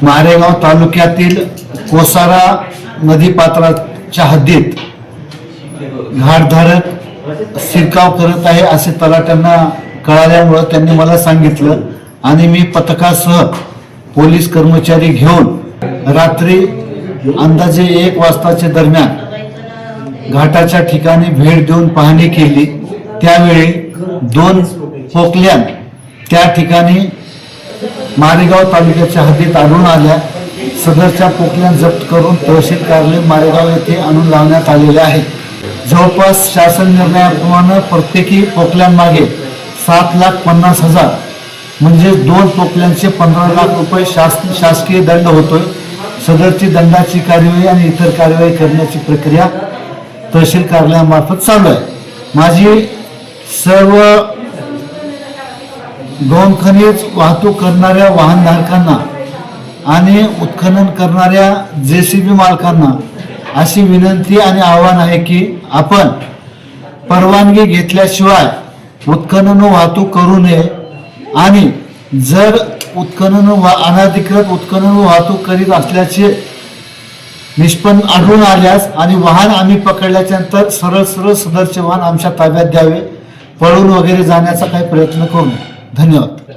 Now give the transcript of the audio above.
मारेगाव तालुक्यातील कोसारा नदीपात्राच्या हद्दीत घाटधारक शिरकाव करत आहे असे तलाट्यांना कळाल्यामुळे त्यांनी मला सांगितलं आणि मी पथकासह पोलीस कर्मचारी घेऊन रात्री अंदाजे 1 वाजताच्या दरम्यान घाटाच्या ठिकाणी भेट देऊन पाहणी केली। त्यावेळी 2 पोकल्यान त्या ठिकाणी मारेगाव तालुक्याच्या हद्दीत आढळून आल्या। सदरच्या पोकल्यान जप्त करून तहसील कार्यालय मारेगाव येथे आणून लावण्यात आलेले आहे। जवळपास शासन निर्णयाप्रमाणे प्रत्येकी पोकल्यान मागे 7,50,000 म्हणजे 2 पोकल्यांचे 15 लाख रुपये शासकीय दंड होतोय। सदरची दंडाची कार्यवाही आणि इतर कार्यवाही करण्याची प्रक्रिया तहसील कार्यालयामार्फत चालू आहे। माझी सर्व गौण खनिज वाहतूक करणाऱ्या वाहनधारकांना आणि उत्खनन करणाऱ्या JCB मालकांना अशी विनंती आणि आवाहन आहे की आपण परवानगी घेतल्याशिवाय उत्खनन वाहतूक करू नये आणि जर अनधिकृत उत्खनन वाहतूक करीत असल्याचे निष्पन्न आढळून आल्यास आणि वाहन आम्ही पकडल्याच्या नंतर सरळ सदरचे वाहन आमच्या ताब्यात द्यावे। पळून वगैरे जाण्याचा काही प्रयत्न करू नये। धन्यवाद।